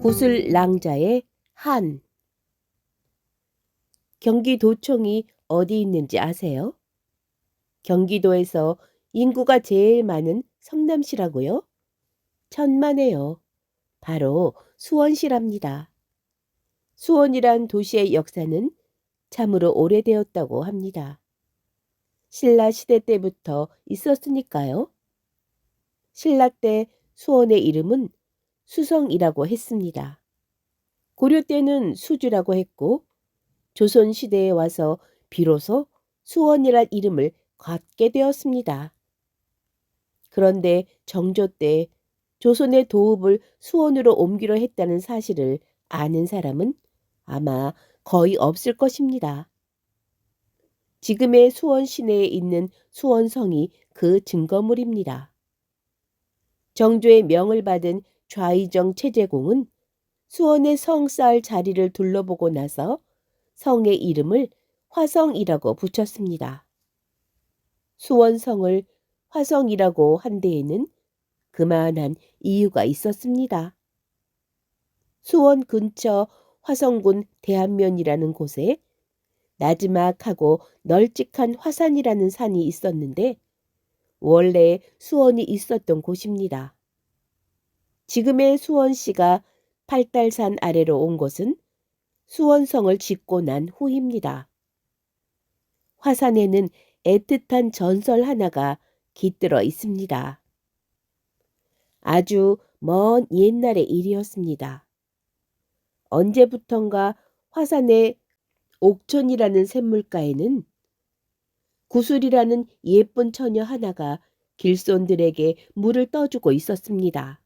구슬낭자의 한. 경기도청이 어디 있는지 아세요? 경기도에서 인구가 제일 많은 성남시라고요? 천만에요. 바로 수원시랍니다. 수원이란 도시의 역사는 참으로 오래되었다고 합니다. 신라 시대 때부터 있었으니까요. 신라 때 수원의 이름은 수성이라고 했습니다. 고려 때는 수주라고 했고 조선 시대에 와서 비로소 수원이란 이름을 갖게 되었습니다. 그런데 정조 때 조선의 도읍을 수원으로 옮기려 했다는 사실을 아는 사람은 아마 거의 없을 것입니다. 지금의 수원 시내에 있는 수원성이 그 증거물입니다. 정조의 명을 받은 좌의정 최재공은 수원의 성 쌓을 자리를 둘러보고 나서 성의 이름을 화성이라고 붙였습니다. 수원성을 화성이라고 한 데에는 그만한 이유가 있었습니다. 수원 근처 화성군 대안면이라는 곳에 나지막하고 널찍한 화산이라는 산이 있었는데 원래 수원이 있었던 곳입니다. 지금의 수원시가 팔달산 아래로 온 것은 수원성을 짓고 난 후입니다. 화산에는 애틋한 전설 하나가 깃들어 있습니다. 아주 먼 옛날의 일이었습니다. 언제부턴가 화산의 옥천이라는 샘물가에는 구슬이라는 예쁜 처녀 하나가 길손들에게 물을 떠주고 있었습니다.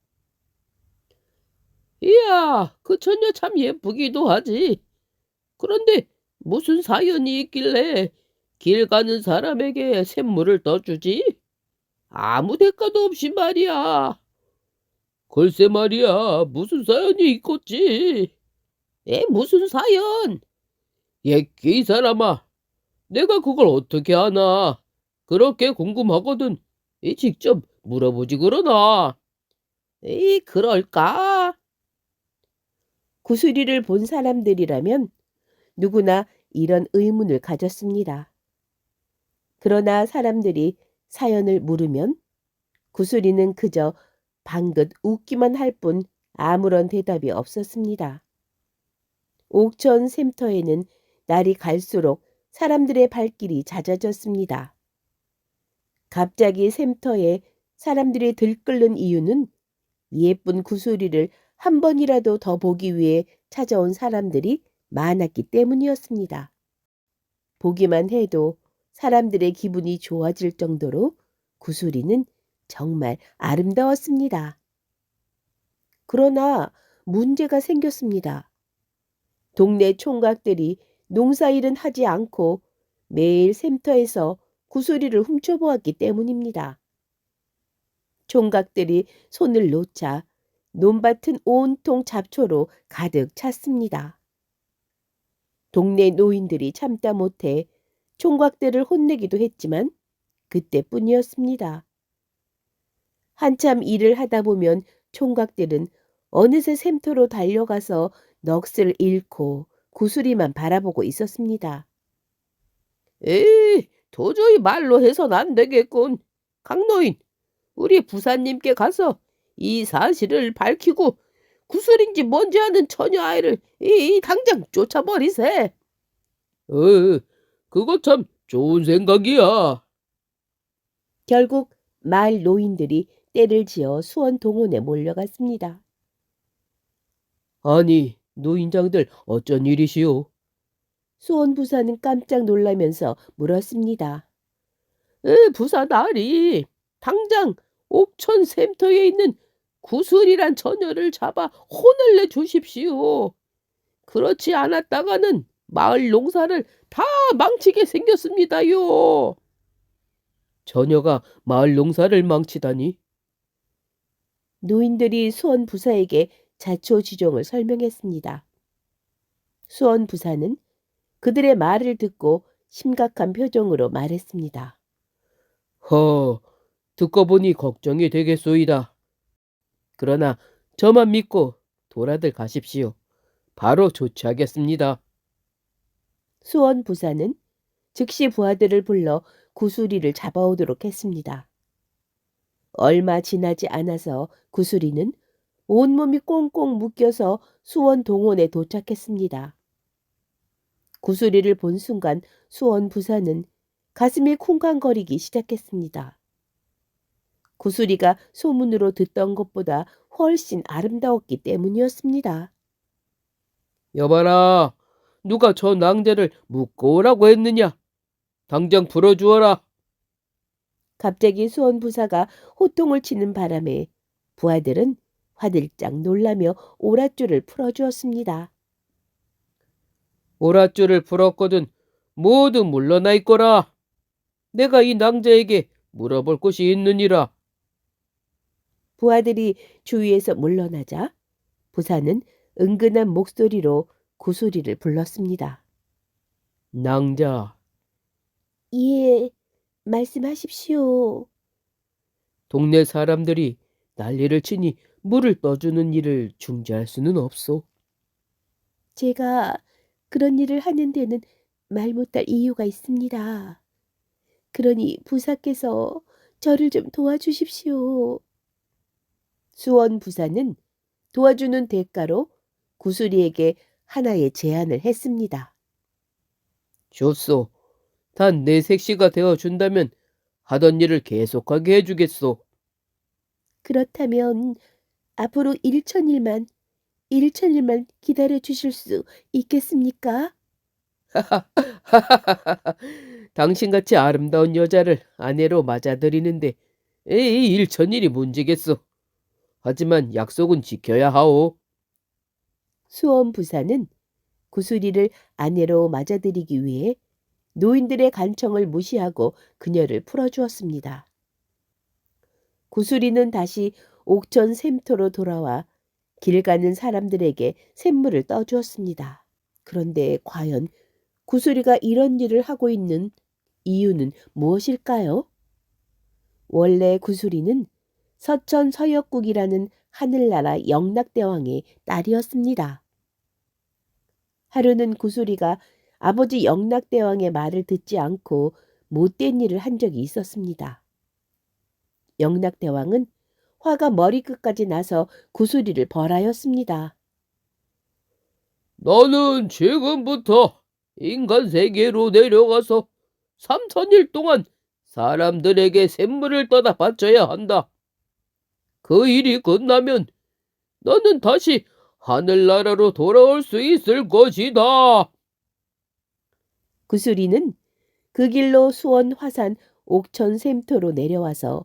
이야, 그 처녀 참 예쁘기도 하지. 그런데 무슨 사연이 있길래 길 가는 사람에게 샘물을 떠주지? 아무 대가도 없이 말이야. 글쎄 말이야, 무슨 사연이 있겠지? 무슨 사연? 예끼 이 사람아, 내가 그걸 어떻게 아나? 그렇게 궁금하거든. 직접 물어보지 그러나. 그럴까? 구슬이를 본 사람들이라면 누구나 이런 의문을 가졌습니다. 그러나 사람들이 사연을 물으면 구슬이는 그저 방긋 웃기만 할 뿐 아무런 대답이 없었습니다. 옥천 샘터에는 날이 갈수록 사람들의 발길이 잦아졌습니다. 갑자기 샘터에 사람들이 들끓는 이유는 예쁜 구슬이를 한 번이라도 더 보기 위해 찾아온 사람들이 많았기 때문이었습니다. 보기만 해도 사람들의 기분이 좋아질 정도로 구슬이는 정말 아름다웠습니다. 그러나 문제가 생겼습니다. 동네 총각들이 농사일은 하지 않고 매일 샘터에서 구슬이를 훔쳐보았기 때문입니다. 총각들이 손을 놓자 논밭은 온통 잡초로 가득 찼습니다. 동네 노인들이 참다 못해 총각들을 혼내기도 했지만 그때뿐이었습니다. 한참 일을 하다 보면 총각들은 어느새 샘터로 달려가서 넋을 잃고 구슬이만 바라보고 있었습니다. 도저히 말로 해선 안 되겠군. 강노인, 우리 부사님께 가서 이 사실을 밝히고 구슬인지 뭔지 아는 처녀 아이를 당장 쫓아버리세. 그거 참 좋은 생각이야. 결국 마을 노인들이 떼를 지어 수원 동원에 몰려갔습니다. 아니, 노인장들 어쩐 일이시오? 수원 부사는 깜짝 놀라면서 물었습니다. 부사 나으리, 당장 옥천 샘터에 있는 구슬이란 처녀를 잡아 혼을 내 주십시오. 그렇지 않았다가는 마을 농사를 다 망치게 생겼습니다요. 처녀가 마을 농사를 망치다니? 노인들이 수원 부사에게 자초지종을 설명했습니다. 수원 부사는 그들의 말을 듣고 심각한 표정으로 말했습니다. 듣고 보니 걱정이 되겠소이다. 그러나 저만 믿고 돌아들 가십시오. 바로 조치하겠습니다. 수원 부사는 즉시 부하들을 불러 구수리를 잡아오도록 했습니다. 얼마 지나지 않아서 구수리는 온몸이 꽁꽁 묶여서 수원 동원에 도착했습니다. 구수리를 본 순간 수원 부사는 가슴이 쿵쾅거리기 시작했습니다. 구수리가 소문으로 듣던 것보다 훨씬 아름다웠기 때문이었습니다. 여봐라, 누가 저 낭자를 묶고 오라고 했느냐? 당장 풀어주어라. 갑자기 수원 부사가 호통을 치는 바람에 부하들은 화들짝 놀라며 오랏줄을 풀어주었습니다. 오랏줄을 풀었거든 모두 물러나 있거라. 내가 이 낭자에게 물어볼 것이 있느니라. 부하들이 주위에서 물러나자 부사는 은근한 목소리로 구수리를 불렀습니다. 낭자, 예, 말씀하십시오. 동네 사람들이 난리를 치니 물을 떠주는 일을 중지할 수는 없소. 제가 그런 일을 하는 데는 말 못할 이유가 있습니다. 그러니 부사께서 저를 좀 도와주십시오. 수원 부사는 도와주는 대가로 구수리에게 하나의 제안을 했습니다. 좋소. 단 내 색시가 되어준다면 하던 일을 계속하게 해주겠소. 그렇다면 앞으로 일천일만 기다려 주실 수 있겠습니까? 당신같이 아름다운 여자를 아내로 맞아들이는데 에이 일천일이 문제겠소. 하지만 약속은 지켜야 하오. 수원 부사는 구수리를 아내로 맞아들이기 위해 노인들의 간청을 무시하고 그녀를 풀어주었습니다. 구수리는 다시 옥천 샘터로 돌아와 길 가는 사람들에게 샘물을 떠주었습니다. 그런데 과연 구수리가 이런 일을 하고 있는 이유는 무엇일까요? 원래 구수리는 서천 서역국이라는 하늘나라 영락대왕의 딸이었습니다. 하루는 구수리가 아버지 영락대왕의 말을 듣지 않고 못된 일을 한 적이 있었습니다. 영락대왕은 화가 머리끝까지 나서 구수리를 벌하였습니다. 너는 지금부터 인간 세계로 내려가서 3천일 동안 사람들에게 샘물을 떠다 바쳐야 한다. 그 일이 끝나면 너는 다시 하늘나라로 돌아올 수 있을 것이다. 구수리는 그 길로 수원 화산 옥천 샘터로 내려와서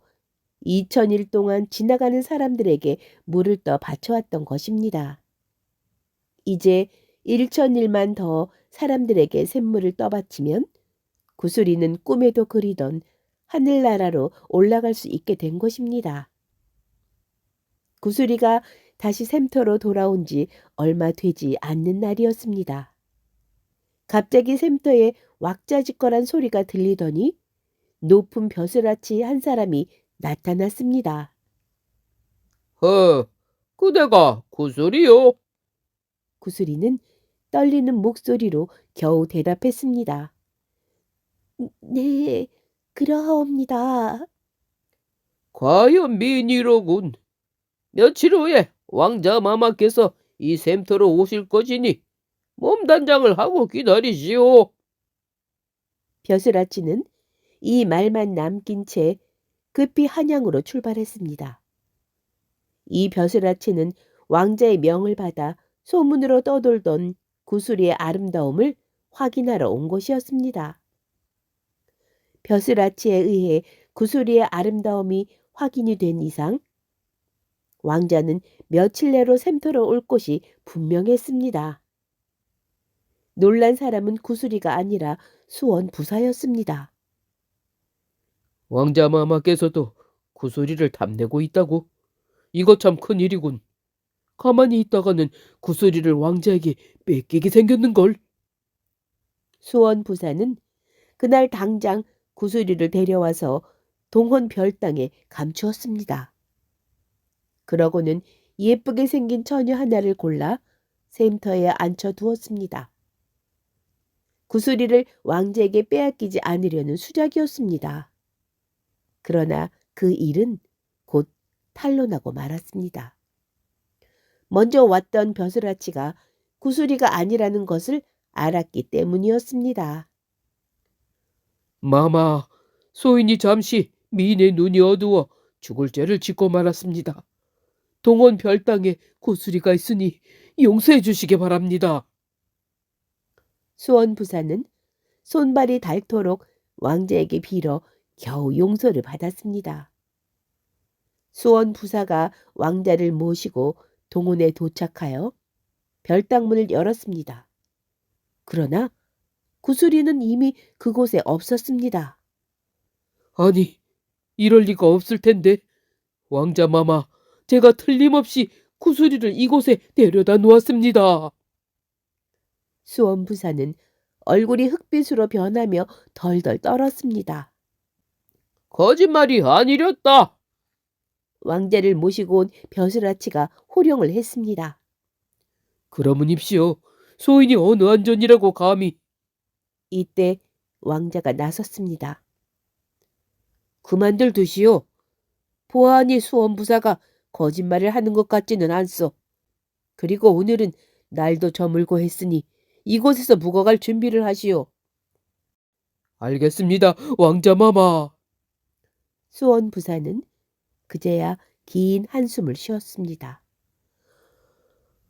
2000일 동안 지나가는 사람들에게 물을 떠 바쳐왔던 것입니다. 이제 1000일만 더 사람들에게 샘물을 떠바치면 구수리는 꿈에도 그리던 하늘나라로 올라갈 수 있게 된 것입니다. 구수리가 다시 샘터로 돌아온 지 얼마 되지 않는 날이었습니다. 갑자기 샘터에 왁자지껄한 소리가 들리더니 높은 벼슬아치 한 사람이 나타났습니다. 그대가 구슬이요? 구슬이는 떨리는 목소리로 겨우 대답했습니다. 네, 그러하옵니다. 과연 미인이로군. 며칠 후에 왕자 마마께서 이 샘터로 오실 것이니 몸단장을 하고 기다리시오. 벼슬아치는 이 말만 남긴 채 급히 한양으로 출발했습니다. 이 벼슬아치는 왕자의 명을 받아 소문으로 떠돌던 구슬이의 아름다움을 확인하러 온 것이었습니다. 벼슬아치에 의해 구슬이의 아름다움이 확인이 된 이상 왕자는 며칠 내로 샘터로 올 것이 분명했습니다. 놀란 사람은 구슬이가 아니라 수원 부사였습니다. 왕자 마마께서도 구슬이를 탐내고 있다고? 이거 참 큰일이군. 가만히 있다가는 구슬이를 왕자에게 뺏기게 생겼는걸. 수원 부사는 그날 당장 구슬이를 데려와서 동원 별당에 감추었습니다. 그러고는 예쁘게 생긴 처녀 하나를 골라 샘터에 앉혀두었습니다. 구슬이를 왕자에게 빼앗기지 않으려는 수작이었습니다. 그러나 그 일은 곧 탄로나고 말았습니다. 먼저 왔던 벼슬아치가 구슬이가 아니라는 것을 알았기 때문이었습니다. 마마, 소인이 잠시 미인의 눈이 어두워 죽을 죄를 짓고 말았습니다. 동원 별당에 구슬이가 있으니 용서해 주시기 바랍니다. 수원부사는 손발이 닳도록 왕자에게 빌어 겨우 용서를 받았습니다. 수원부사가 왕자를 모시고 동원에 도착하여 별당문을 열었습니다. 그러나 구슬이는 이미 그곳에 없었습니다. 아니, 이럴 리가 없을 텐데. 왕자 마마, 제가 틀림없이 구슬이를 이곳에 데려다 놓았습니다. 수원부사는 얼굴이 흑빛으로 변하며 덜덜 떨었습니다. 거짓말이 아니렸다. 왕자를 모시고 온 벼슬아치가 호령을 했습니다. 그러므십시오. 소인이 어느 안전이라고 감히. 이때 왕자가 나섰습니다. 그만들 두시오. 보아하니 수원부사가 거짓말을 하는 것 같지는 않소. 그리고 오늘은 날도 저물고 했으니 이곳에서 묵어갈 준비를 하시오. 알겠습니다, 왕자 마마. 수원부사는 그제야 긴 한숨을 쉬었습니다.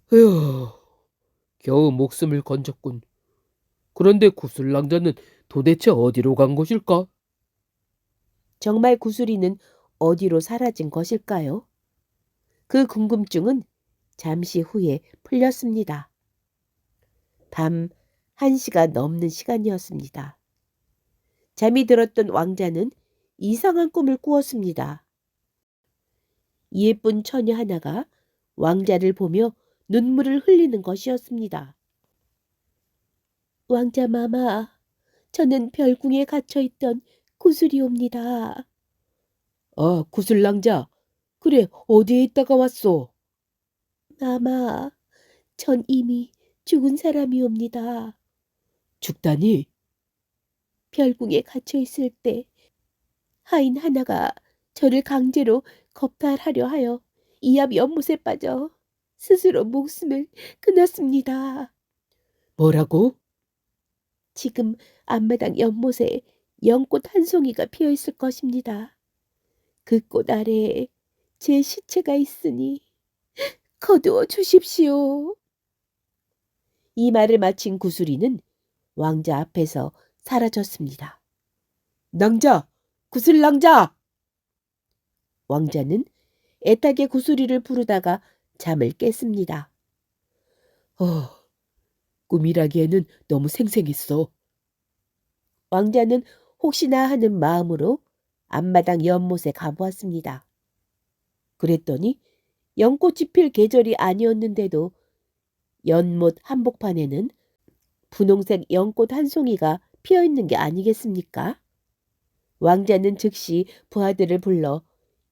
휴, 겨우 목숨을 건졌군. 그런데 구슬랑자는 도대체 어디로 간 것일까? 정말 구슬이는 어디로 사라진 것일까요? 그 궁금증은 잠시 후에 풀렸습니다. 밤 1시가 넘는 시간이었습니다. 잠이 들었던 왕자는 이상한 꿈을 꾸었습니다. 예쁜 처녀 하나가 왕자를 보며 눈물을 흘리는 것이었습니다. 왕자 마마, 저는 별궁에 갇혀있던 구슬이옵니다. 아, 구슬랑자. 그래, 어디에 있다가 왔소? 마마, 전 이미 죽은 사람이옵니다. 죽다니? 별궁에 갇혀있을 때 하인 하나가 저를 강제로 겁탈하려 하여 이 앞 연못에 빠져 스스로 목숨을 끊었습니다. 뭐라고? 지금 앞마당 연못에 연꽃 한 송이가 피어 있을 것입니다. 그 꽃 아래에 제 시체가 있으니 거두어 주십시오. 이 말을 마친 구슬이는 왕자 앞에서 사라졌습니다. 낭자! 구슬랑자! 왕자는 애타게 구슬이를 부르다가 잠을 깼습니다. 꿈이라기에는 너무 생생했어. 왕자는 혹시나 하는 마음으로 앞마당 연못에 가보았습니다. 그랬더니 연꽃이 필 계절이 아니었는데도 연못 한복판에는 분홍색 연꽃 한 송이가 피어 있는 게 아니겠습니까? 왕자는 즉시 부하들을 불러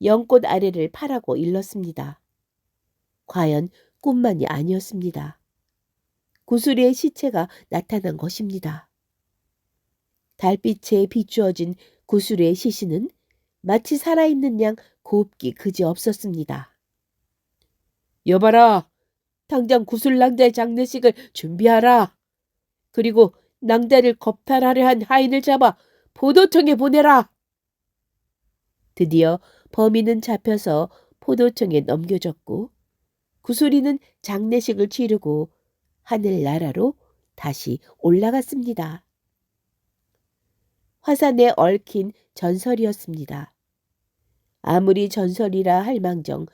연꽃 아래를 파라고 일렀습니다. 과연 꿈만이 아니었습니다. 구슬이의 시체가 나타난 것입니다. 달빛에 비추어진 구슬이의 시신은 마치 살아있는 양 곱기 그지없었습니다. 여봐라, 당장 구슬낭자의 장례식을 준비하라. 그리고 낭자를 겁탈하려 한 하인을 잡아 포도청에 보내라. 드디어 범인은 잡혀서 포도청에 넘겨졌고 구슬이는 장례식을 치르고 하늘나라로 다시 올라갔습니다. 화산에 얽힌 전설이었습니다. 아무리 전설이라 할망정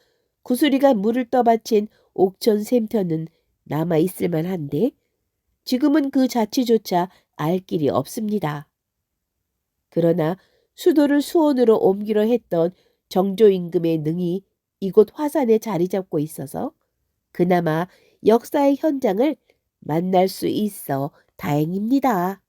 구슬이가 물을 떠받친 옥천 샘터는 남아있을 만한데 지금은 그 자취조차 알 길이 없습니다. 그러나 수도를 수원으로 옮기려 했던 정조 임금의 능이 이곳 화산에 자리 잡고 있어서 그나마 역사의 현장을 만날 수 있어 다행입니다.